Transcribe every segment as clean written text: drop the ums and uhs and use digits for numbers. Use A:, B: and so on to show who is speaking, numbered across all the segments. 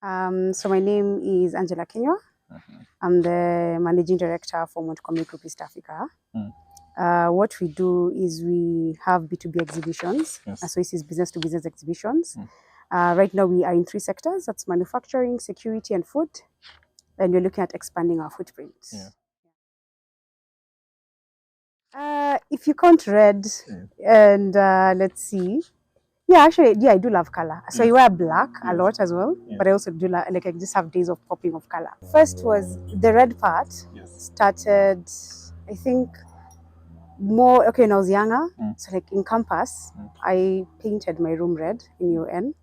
A: So my name is Angela Kinyua. I'm the managing director for Montgomery Group East Africa. What we do is we have B2B exhibitions. So this is business to business exhibitions. Right now we are in 3 sectors. That's manufacturing, security, and food. And we're looking at expanding our footprint. If you count red, and let's see. Yeah, actually, I do love color. So I wear black a lot as well, but I also do like I just have days of popping of color. First was the red part. Started, I think, more when I was younger. So like in campus, I painted my room red in UN.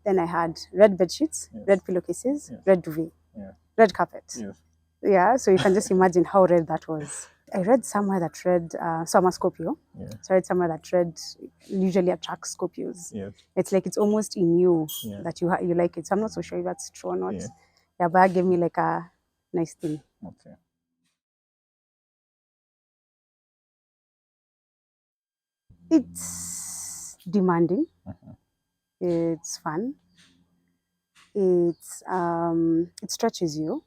A: Then I had red bed sheets, red pillowcases, red duvet, red carpet. Yeah, so you can just imagine how red that was. I read somewhere that red, so I'm a Scorpio. So I read somewhere that red usually attracts Scorpios. It's like it's almost in you that you like it. So I'm not so sure if that's true or not. Yeah, but that gave me like a nice thing. Okay. It's demanding. It's fun. It stretches you.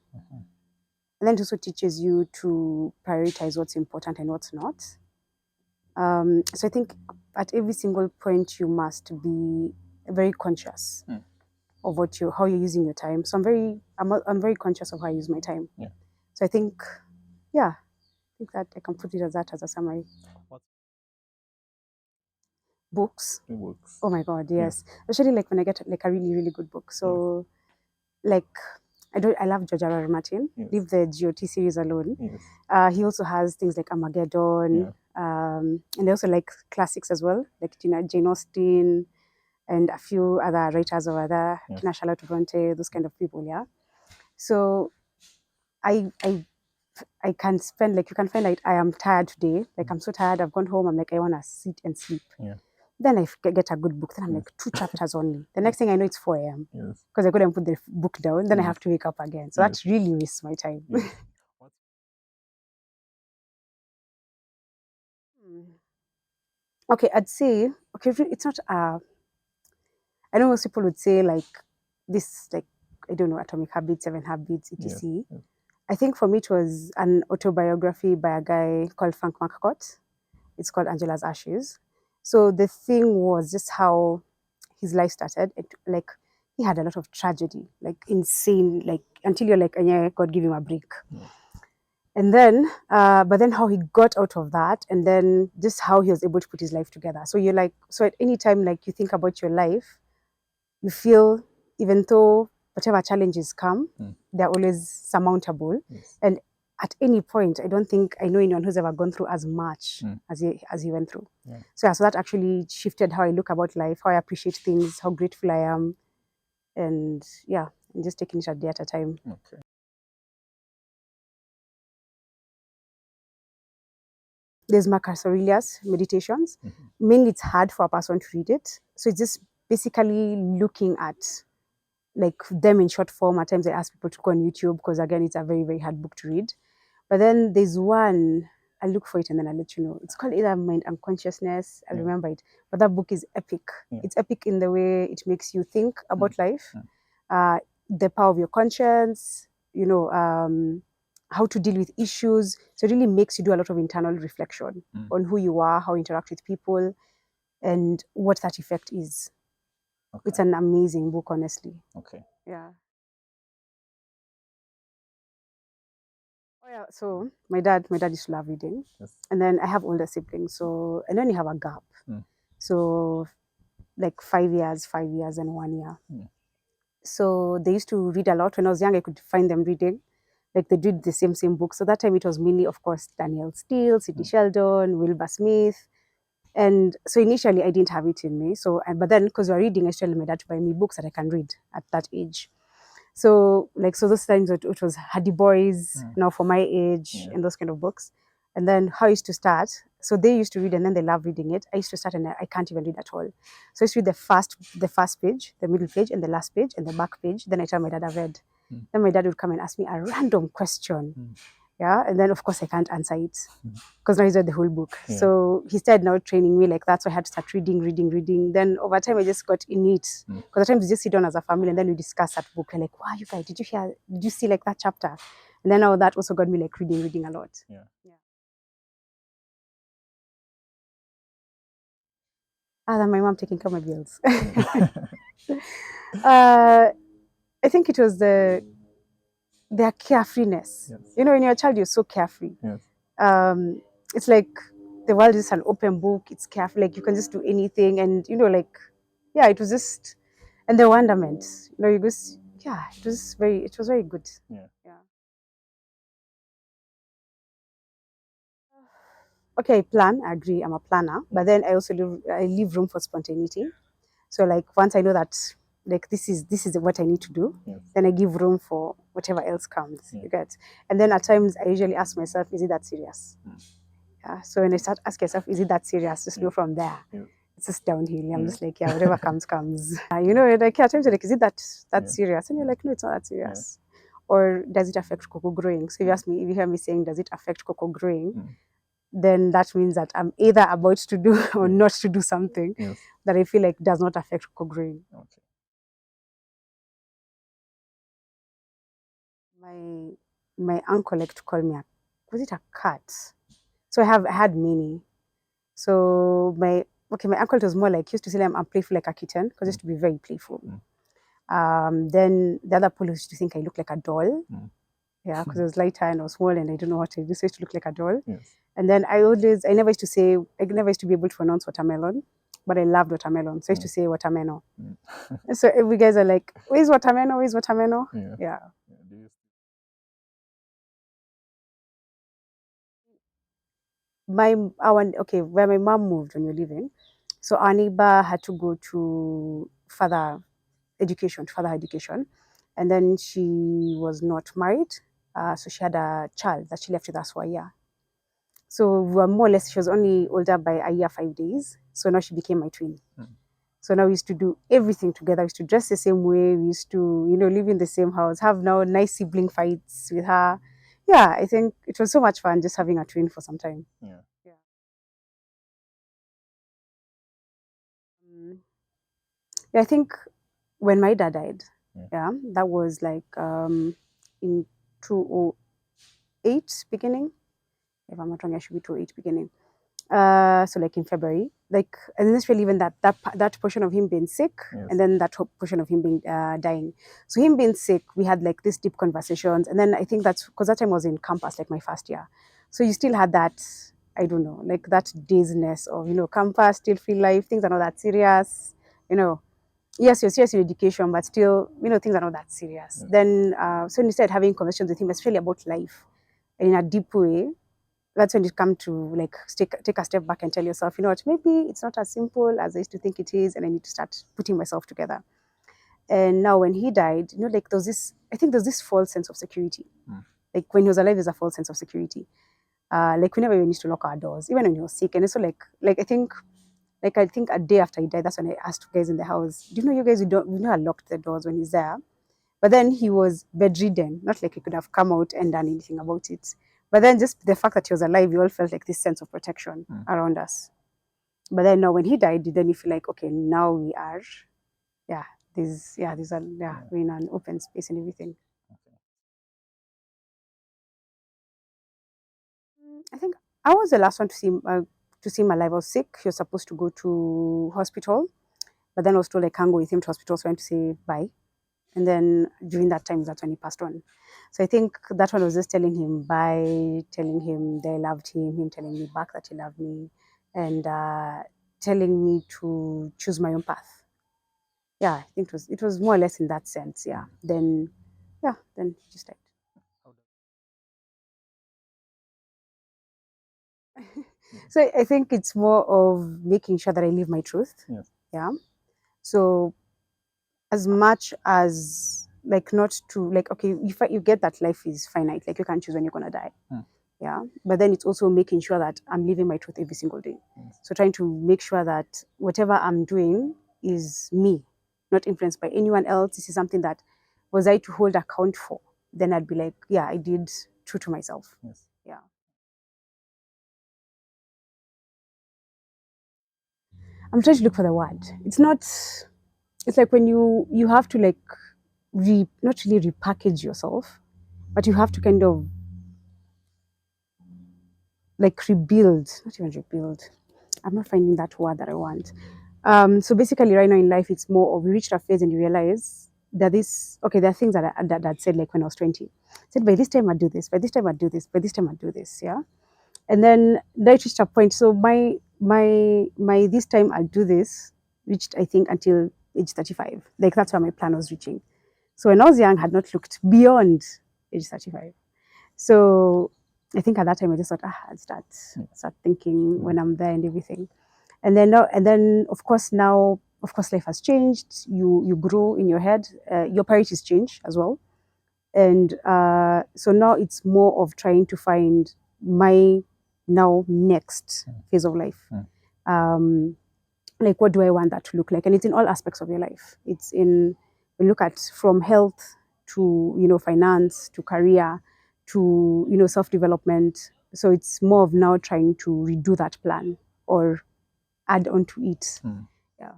A: And then it also teaches you to prioritize what's important and what's not. So I think at every single point you must be very conscious of how you're using your time. So I'm very conscious of how I use my time. So I think that I can put it as that as a summary. Books. Oh my God, yes. Especially like when I get like a really, really good book. So like I love George R.R. Martin. Leave the GOT series alone. He also has things like Armageddon. And I also like classics as well, like Jane Austen and a few other writers over there, Charlotte Bronte, those kind of people, So I can spend, like, you can find like I am tired today, like I'm so tired, I've gone home, I'm like I want to sit and sleep. Then I get a good book, then I'm like 2 chapters only. The next thing I know it's 4 a.m. because I couldn't put the book down, then I have to wake up again. So that really wastes my time. Okay, I'd say, it's not I know most people would say like this, like, I don't know, Atomic Habits, 7 Habits, etc. I think for me it was an autobiography by a guy called Frank McCourt. It's called Angela's Ashes. So the thing was just how his life started. Like he had a lot of tragedy, like insane, like until you're like, yeah, God give him a break. And then, but then how he got out of that, and then just how he was able to put his life together. So you're like, so at any time, like you think about your life, you feel, even though whatever challenges come, they're always surmountable. And at any point, I don't think I know anyone who's ever gone through as much as he went through. So that actually shifted how I look about life, how I appreciate things, how grateful I am, and and just taking it a day at a time. There's Marcus Aurelius Meditations. Mainly it's hard for a person to read it. So it's just basically looking at like them in short form. At times I ask people to go on YouTube because again, it's a very, very hard book to read. But then there's one, I'll look for it and then I'll let you know. It's called either Mind and Consciousness. I'll remember it. But that book is epic. It's epic in the way it makes you think about life, the power of your conscience, how to deal with issues. So it really makes you do a lot of internal reflection on who you are, how you interact with people, and what that effect is. It's an amazing book, honestly. Yeah. Oh yeah. So my dad used to love reading, and then I have older siblings, so and then you have a gap. So like 5 years, and 1 year. So they used to read a lot. When I was young, I could find them reading. Like they did the same book. So that time it was mainly, of course, Daniel Steele, C.T. Sheldon, Wilbur Smith. And so initially I didn't have it in me. So, but then because we were reading, I used to tell my dad to buy me books that I can read at that age. So those times it was Hardy Boys, for my age, and those kind of books. And then how I used to start. So they used to read and then they love reading it. I used to start and I can't even read at all. So I used to read the first page, the middle page, and the last page, and the back page. Then I tell my dad I've read. Then my dad would come and ask me a random question. Yeah, and then of course I can't answer it because now he's read the whole book. So he started now training me like that. So I had to start reading. Then over time I just got in it because at times we just sit down as a family and then we discuss that book. We're like, wow, you guys, did you see like that chapter? And then now that also got me like reading a lot. Than my mom taking care of my bills. I think it was their carefreeness. You know, when you're a child, you're so carefree. It's like the world is an open book. It's carefree, like you can just do anything, and you know, like it was just, and the wonderment. You know, it was very good. Okay, plan. I agree. I'm a planner, but then I also leave room for spontaneity. So like once I know that like this is what I need to do, then I give room for whatever else comes. You get, and then at times I usually ask myself, is it that serious? Yeah. So when I start asking myself, is it that serious? Just know from there. It's just downhill. I'm just like, whatever comes, comes. You know, like at times you're like, is it that serious? And you're like, no, it's not that serious. Or does it affect cocoa growing? So if you hear me saying, does it affect cocoa growing? Then that means that I'm either about to do or not to do something that I feel like does not affect cocoa growing. My uncle liked to call me was it a cat? So I had many. So my uncle was more like, he used to say I'm playful like a kitten because I used to be very playful. Then the other people used to think I look like a doll. Yeah, because I was lighter and I was small and I don't know what to do. So I used to look like a doll. And then I never used to be able to pronounce watermelon, but I loved watermelon. So I used to say watermelon. So every guys are like, where's watermelon? Where's watermelon? Yeah. Where my mom moved when we were living, so our neighbor had to go to further education, and then she was not married, so she had a child that she left with us for a year. So we were more or less, she was only older by a year, 5 days. So now she became my twin. So now we used to do everything together. We used to dress the same way. We used to, live in the same house, have now nice sibling fights with her. Yeah, I think it was so much fun just having a twin for some time. I think when my dad died, that was like in 2008 beginning. If I'm not wrong, I should be 2008 beginning. So like in February, like, and then it's really even that portion of him being sick, and then that portion of him being dying. So him being sick, we had like these deep conversations, and then I think that's because that time I was in campus, like my first year. So you still had that, I don't know, like that dizziness of campus, still feel life, things are not that serious, Yes, you're serious in education, but still, things are not that serious. Then, so instead having conversations with him, especially about life, in a deep way, that's when you come to like take a step back and tell yourself, you know what, maybe it's not as simple as I used to think it is, and I need to start putting myself together. And now when he died, like I think there's this false sense of security. Like when he was alive, there's a false sense of security. Like whenever we used to lock our doors, even when he was sick, and so like I think a day after he died, that's when I asked guys in the house, do you know you guys, we never locked the doors when he's there. But then he was bedridden, not like he could have come out and done anything about it. But then just the fact that he was alive, we all felt like this sense of protection around us. But then now when he died, then you feel like, okay, now we are, we're in an open space and everything. I think I was the last one to see him alive. I was sick. He was supposed to go to hospital, but then I was told I can't go with him to hospital, so I went to say bye. And then during that time, that's when he passed on. So I think that one was just telling him bye, telling him that I loved him telling me back that he loved me, and telling me to choose my own path. Yeah, I think it was more or less in that sense. Yeah. Then he just died. So I think it's more of making sure that I live my truth. Yeah. So as much as like not to like, okay, you get that life is finite, like you can't choose when you're gonna die. Yeah, but then it's also making sure that I'm living my truth every single day. So trying to make sure that whatever I'm doing is me, not influenced by anyone else. This is something that was I to hold account for, then I'd be like, yeah, I did true to myself.
B: Yes.
A: Yeah. I'm trying to look for the word. It's not. It's like when you have to like not really repackage yourself, but you have to kind of like rebuild. Not even rebuild. I'm not finding that word that I want. So basically, right now in life, it's more of you reach a phase and you realize that there are things that that said like when I was 20. I said by this time I'd do this, by this time I'd do this, by this time I'd do this, yeah. And then that reached a point. So my this time I'll do this reached I think until age 35. Like that's where my plan was reaching. So when I was young, I had not looked beyond age 35. So I think at that time I just thought, I'd start thinking when I'm there and everything. And then of course now, of course life has changed. You grow in your head. Your priorities change as well. And so now it's more of trying to find my now next phase of life. Like what do I want that to look like? And it's in all aspects of your life. It's in, we look at from health to finance to career to self-development. So it's more of now trying to redo that plan or add on to it. Yeah.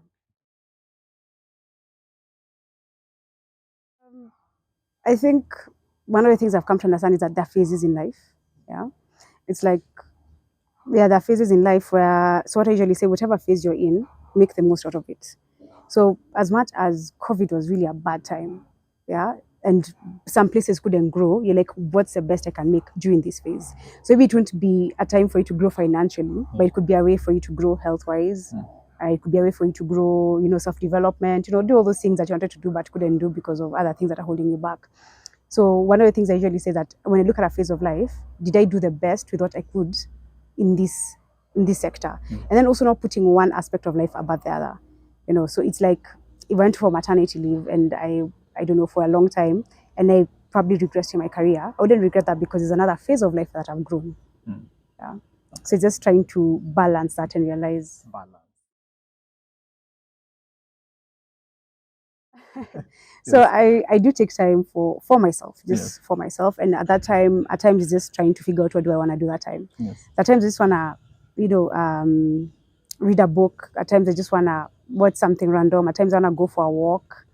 A: I think one of the things I've come to understand is that there are phases in life. Yeah. It's like, there are phases in life where, so what I usually say, whatever phase you're in, make the most out of it. So as much as COVID was really a bad time, yeah, and some places couldn't grow, you're like, what's the best I can make during this phase? So maybe it won't be a time for you to grow financially, but it could be a way for you to grow health-wise. It could be a way for you to grow, self-development, do all those things that you wanted to do but couldn't do because of other things that are holding you back. So one of the things I usually say that when I look at a phase of life, did I do the best with what I could in this sector? And then also not putting one aspect of life above the other. So it's like I went for maternity leave and I don't know, for a long time, and I probably regressed in my career. I wouldn't regret that because it's another phase of life that I've grown. Yeah. So it's just trying to balance that and realize. So I do take time for myself, just for myself. And at that time, at times, it's just trying to figure out what do I want to do that time. At times, I just want to, read a book. At times, I just want to watch something random. At times, I want to go for a walk.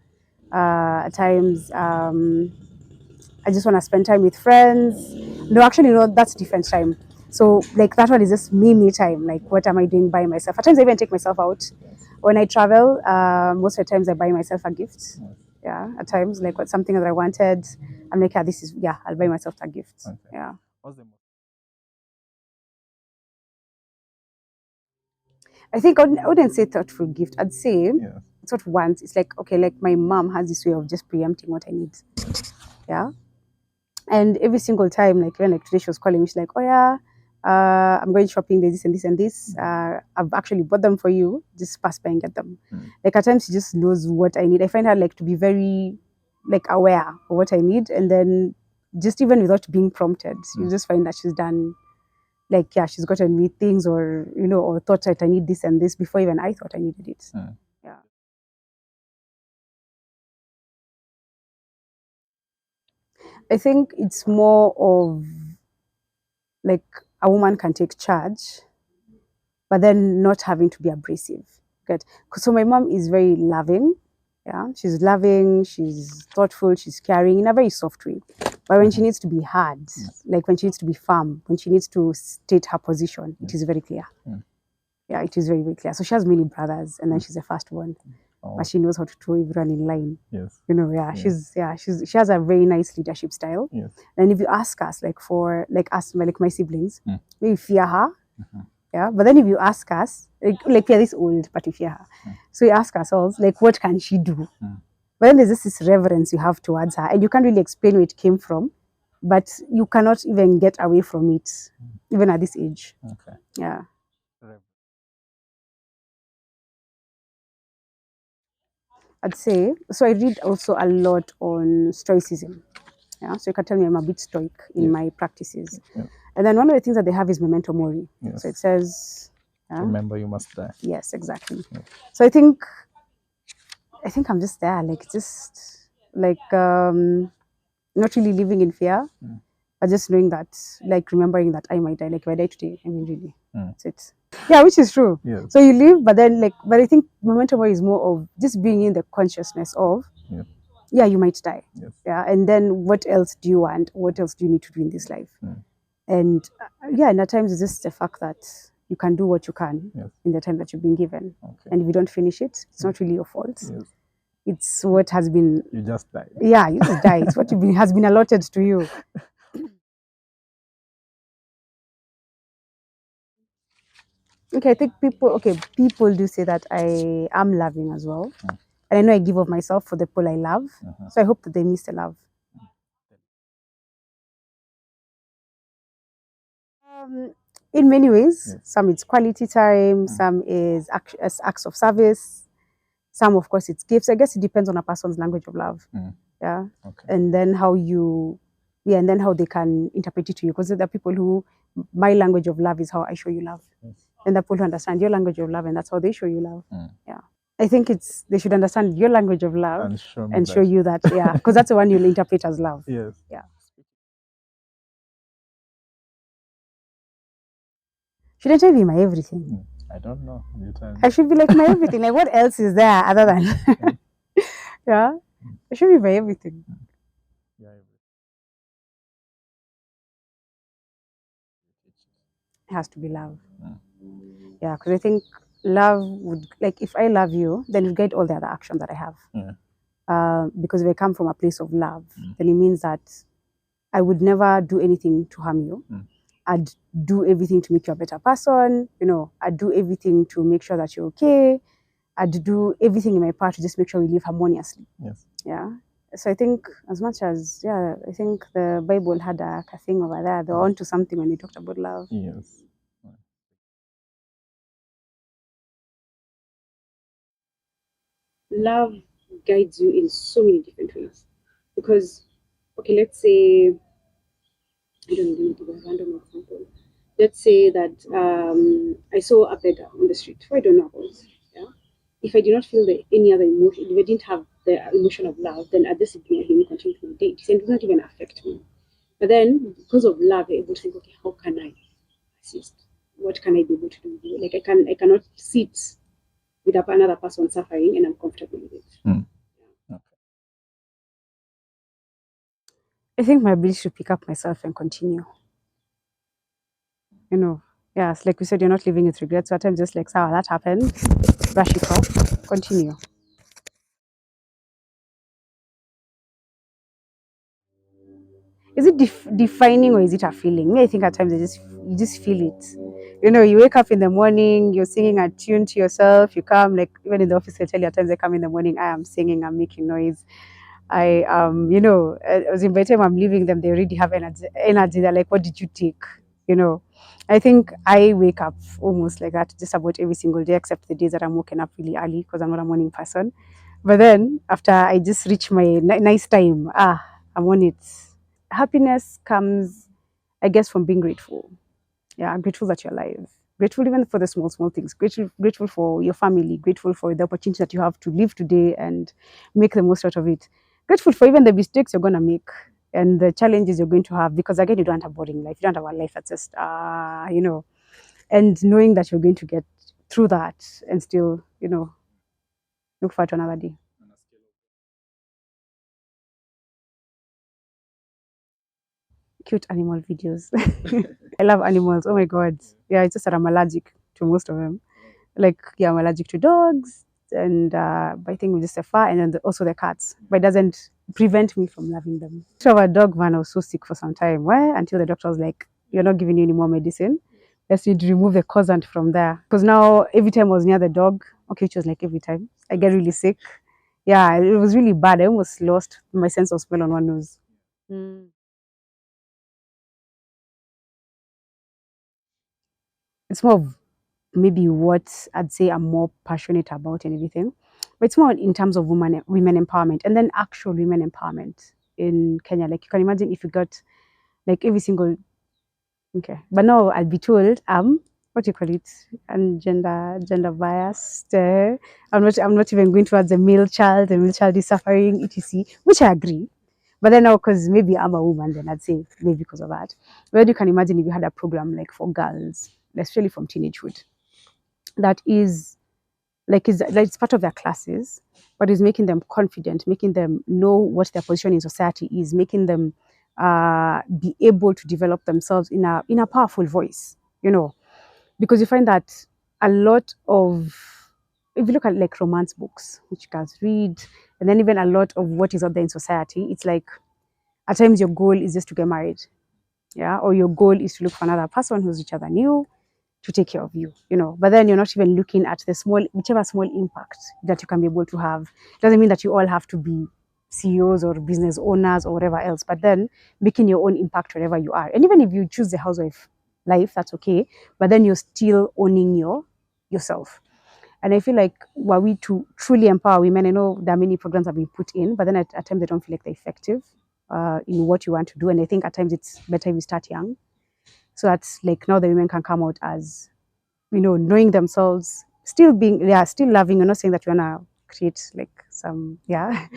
A: At times, I just want to spend time with friends. No, actually, no, that's different time. So, like, that one is just me time. Like, what am I doing by myself? At times, I even take myself out. When I travel, most of the times, I buy myself a gift. Yeah, at times, like, what's something that I wanted, I'm like, I'll buy myself a gift. Yeah. I think I wouldn't say thoughtful gift. I'd say it's what once. It's like, okay, like my mom has this way of just preempting what I need. Yeah. And every single time, like when like today she was calling me, she's like, oh yeah, I'm going shopping, there's this and this and this. I've actually bought them for you. Just pass by and get them. Like at times she just knows what I need. I find her like to be very like aware of what I need. And then just even without being prompted, you just find that she's done like, yeah, she's gotten me things or, or thought that I need this and this before even I thought I needed it. Yeah. I think it's more of like a woman can take charge, but then not having to be abrasive. Good. So my mom is very loving. Yeah, she's loving, she's thoughtful, she's caring in a very soft way. But when she needs to be hard, like when she needs to be firm, when she needs to state her position, it is very clear. Yeah, it is very, very clear. So she has many brothers, and then she's the first one. But she knows how to throw everyone in line. She has a very nice leadership style. And if you ask us, like my siblings, we fear her. Yeah, but then if you ask us, like we are this old, but we fear her. So you ask ourselves, like, what can she do? But then there's just this reverence you have towards her, and you can't really explain where it came from, but you cannot even get away from it, even at this age. Yeah. I'd say, so I read also a lot on Stoicism. Yeah, so you can tell me I'm a bit stoic in my practices. And then one of the things that they have is memento mori. So it says,
B: remember you must die.
A: Yes, exactly. So I think I'm just there, like just like not really living in fear. but just knowing that, like remembering that I might die. Like if I die today, I mean, really, that's it. Yeah, which is true.
B: Yes.
A: So you live, but then but I think momentum is more of just being in the consciousness of, yeah, you might die.
B: Yes.
A: Yeah, and then what else do you want? What else do you need to do in this life? And and at times it's just the fact that you can do what you can in the time that you've been given. And if you don't finish it, it's not really your fault. It's what has been.
B: You just died.
A: Yeah, you just died. It's what has been allotted to you. Okay, I think people do say that I am loving as well. And I know I give of myself for the people I love. So I hope that they miss the love. In many ways, some it's quality time, some is acts of service, some of course it's gifts. I guess it depends on a person's language of love. Yeah. And then how and then how they can interpret it to you. Because there are people who, my language of love is how I show you love. And the people who understand your language of love, and that's how they show you love. Yeah. I think they should understand your language of love and show you that, yeah, because that's the one you'll interpret as love.
B: Yes.
A: Yeah. Shouldn't I be my everything?
B: I don't know.
A: I should be like my everything. Like, what else is there other than? Yeah, I should be my everything. It has to be love. Yeah, because I think love would, like, if I love you, then it guide all the other actions that I have. Because if I come from a place of love, then it means that I would never do anything to harm you. I'd do everything to make you a better person. I'd do everything to make sure that you're okay. I'd do everything in my part to just make sure we live harmoniously.
B: Yes.
A: Yeah. So I think as much as, I think the Bible had a thing over there. They were onto something when they talked about love.
B: Yes.
A: Love guides you in so many different ways. Because, okay, let's say, I don't know, give a random example. Let's say that I saw a beggar on the street who I don't know about. Yeah. If I did not feel any other emotion, if I didn't have the emotion of love, then I'd just ignore him and continue to date. And it would not even affect me. But then, because of love, I'm able to think, okay, how can I assist? What can I be able to do? Like I cannot sit with another person suffering and I'm comfortable with it. I think my ability to pick up myself and continue. Yes, like we said, you're not living with regrets. So at times, just like, that happened, brush it off, continue. Is it defining or is it a feeling? I think at times you just feel it. You wake up in the morning, you're singing a tune to yourself. You come, like even in the office, I tell you at times I come in the morning, I am singing, I'm making noise. I as in by the time I'm leaving them, they already have energy. They're like, what did you take? I think I wake up almost like that just about every single day, except the days that I'm waking up really early because I'm not a morning person. But then after I just reach my nice time, I'm on it. Happiness comes, I guess, from being grateful. Yeah, I'm grateful that you're alive. Grateful even for the small things. Grateful for your family. Grateful for the opportunity that you have to live today and make the most out of it. Grateful for even the mistakes you're going to make and the challenges you're going to have, because again, you don't have a boring life. You don't have a life that's just, and knowing that you're going to get through that and still, look forward to another day. Cute animal videos. I love animals. Oh my God. Yeah, it's just that I'm allergic to most of them. Like, yeah, I'm allergic to dogs and I think with just the fur and then also the cats. But it doesn't prevent me from loving them. So our dog, man, I was so sick for some time. Why? Until the doctor was like, you're not giving you any more medicine. Let's need to remove the causant from there. Because now every time I was near the dog, okay, which was like every time, I get really sick. Yeah, it was really bad. I almost lost my sense of smell on one nose. It's more of maybe what I'd say I'm more passionate about and everything. But it's more in terms of women empowerment and then actual women empowerment in Kenya. Like you can imagine if you got like every single but now I'll be told what do you call it? And gender biased. I'm not even going towards the male child is suffering, etc. Which I agree. But then now, because maybe I'm a woman, then I'd say maybe because of that. But you can imagine if you had a program like for girls, especially from teenagehood, that is like it's part of their classes, but is making them confident, making them know what their position in society is, making them be able to develop themselves in a powerful voice, because you find that a lot of, if you look at like romance books, which girls read, and then even a lot of what is out there in society, it's like at times your goal is just to get married, yeah, or your goal is to look for another person who's richer than you to take care of you, But then you're not even looking at the whichever small impact that you can be able to have. It doesn't mean that you all have to be CEOs or business owners or whatever else, but then making your own impact wherever you are. And even if you choose the housewife life, that's okay. But then you're still owning yourself. And I feel like were we to truly empower women, I know there are many programs that have been put in, but then at times they don't feel like they're effective in what you want to do. And I think at times it's better if you start young. So that's like now the women can come out as, knowing themselves, still being, yeah, still loving. You're not saying that you want to create like some, yeah,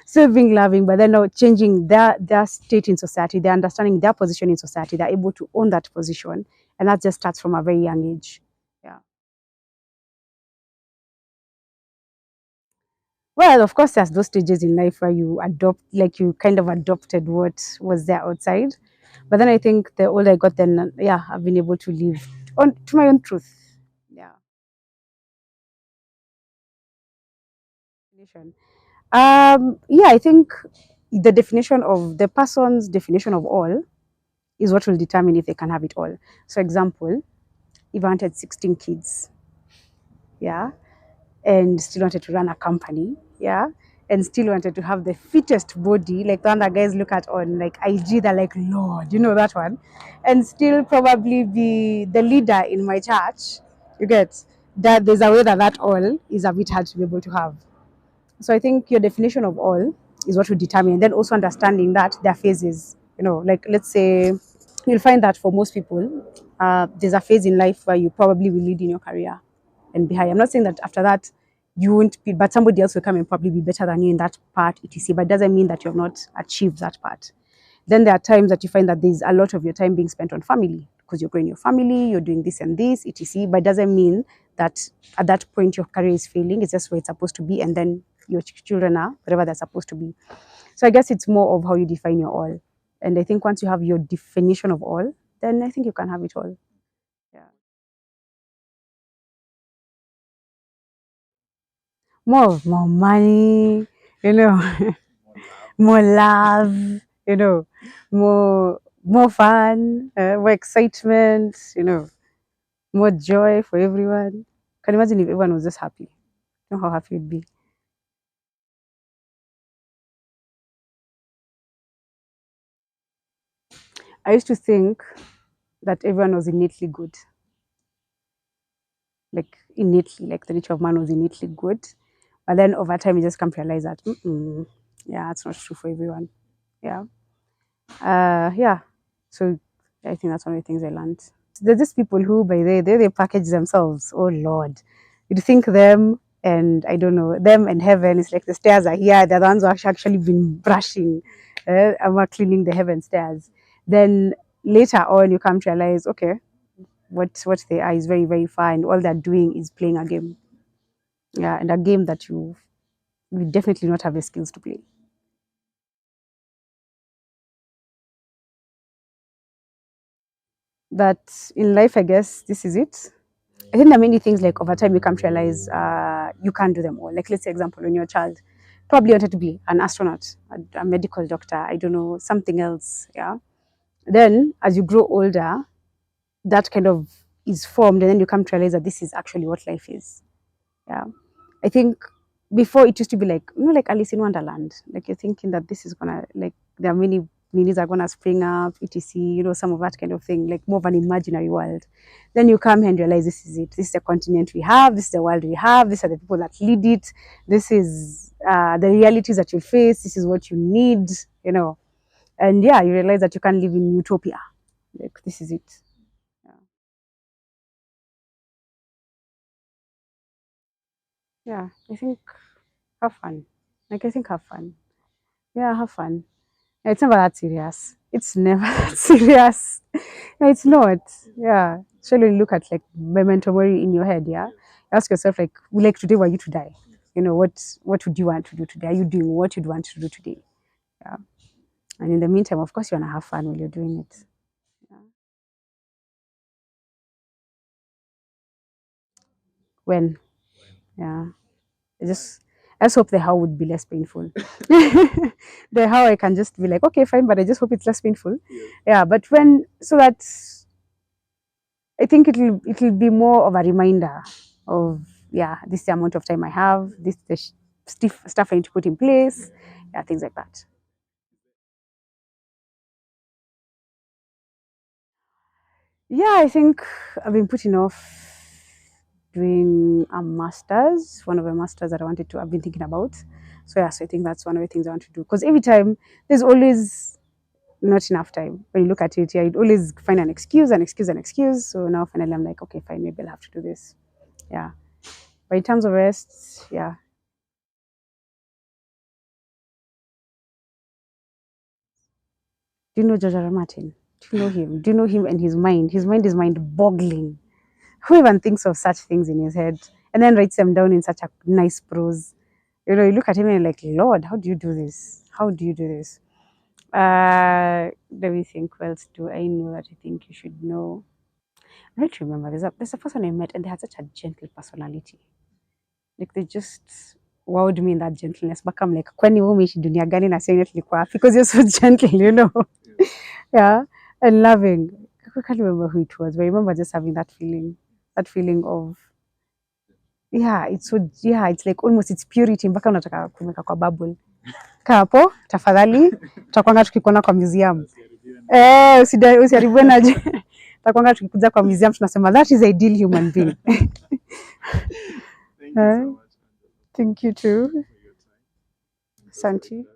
A: still being loving, but then now changing their state in society, they're understanding their position in society, they're able to own that position. And that just starts from a very young age. Yeah. Well, of course, there's those stages in life where you adopt, like you kind of adopted what was there outside. But then I think the older I got, then yeah, I've been able to live on to my own truth. Yeah. Definition. Yeah, I think the definition of the person's definition of all is what will determine if they can have it all. So, example, if I wanted 16 kids, yeah, and still wanted to run a company, yeah, and still wanted to have the fittest body, like the one that guys look at on like IG, they're like, Lord, that one, and still probably be the leader in my church, you get that there's a way that all is a bit hard to be able to have. So I think your definition of all is what will determine. And then also understanding that there are phases, like let's say you'll find that for most people, there's a phase in life where you probably will lead in your career and be high. I'm not saying that after that you won't be, but somebody else will come and probably be better than you in that part, etc. But it doesn't mean that you have not achieved that part. Then there are times that you find that there's a lot of your time being spent on family because you're growing your family, you're doing this and this, etc. But it doesn't mean that at that point your career is failing. It's just where it's supposed to be, and then your children are whatever they're supposed to be. So I guess it's more of how you define your all. And I think once you have your definition of all, then I think you can have it all. Yeah. More money, you know, more love, you know, more fun, more excitement, more joy for everyone. Can you imagine if everyone was just happy? You know how happy you'd be. I used to think that everyone was innately good, like innately, like the nature of man was innately good. But then over time, you just come to realize that, yeah, that's not true for everyone. Yeah. Yeah. So I think that's one of the things I learned. There's just people who, by they package themselves. Oh Lord, you'd think them and I don't know them and heaven. It's like the stairs are here. They're the ones who actually been brushing, and we're cleaning the heaven stairs. Then later on, you come to realize, okay, what they are is very very fine. All they're doing is playing a game. Yeah, and a game that you definitely not have the skills to play. But in life, I guess this is it. I think there are many things like over time you come to realize you can't do them all. Like let's say example, when you're a child, probably wanted to be an astronaut, a medical doctor, I don't know, something else. Yeah. Then as you grow older, that kind of is formed, and then you come to realize that this is actually what life is. Yeah. I think before it used to be like, like Alice in Wonderland. Like you're thinking that this is gonna, like there are many minis are gonna spring up, etc. Some of that kind of thing, like more of an imaginary world. Then you come here and realize this is it. This is the continent we have. This is the world we have. These are the people that lead it. This is the realities that you face. This is what you need. And yeah, you realize that you can't live in utopia. Like this is it. Yeah. Yeah, I think have fun. Like I think have fun. Yeah, have fun. Yeah, it's never that serious. It's never that serious. No, it's not. Yeah. So you look at like memento mori in your head, yeah. Ask yourself like today were you to die? You know, what would you want to do today? Are you doing what you'd want to do today? Yeah. And in the meantime, of course you wanna have fun while you're doing it. Yeah. When? Yeah. I just hope the how would be less painful. The how I can just be like, okay, fine, but I just hope it's less painful. Yeah, but when so that I think it'll be more of a reminder of yeah, this is the amount of time I have, this is the stiff stuff I need to put in place, yeah, things like that. Yeah, I think I've been putting off doing a master's, one of the masters that I've been thinking about. So yeah, so I think that's one of the things I want to do. Because every time there's always not enough time. When you look at it, yeah, you'd always find an excuse, an excuse, an excuse. So now finally I'm like, okay, fine, maybe I'll have to do this. Yeah. But in terms of rest, yeah. Do you know George R. R. Martin? Do you know him? Do you know him and his mind? His mind is mind boggling. Who even thinks of such things in his head and then writes them down in such a nice prose? You know, you look at him and you're like, Lord, how do you do this? How do you do this? Let me think. What else do I know that I think you should know? I don't remember. There's a person I met and they had such a gentle personality. Like they just wowed me in that gentleness. But I'm like, kwani wewe umeishi dunia gani na sasa nilikuwa wapi? Because you're so gentle, you know. Yeah, and loving. I can't remember who it was, but I remember just having that feeling of yeah, it's like almost it's purity mpaka unataka kumeka kwa bubble. Kaa hapo tafadhali, tutakwanga tukikuona kwa museum. Usiharibiwe na tutakwanga tukikuja kwa museum tunasema that is ideal human being. Thank you so much. Thank you too. Santi.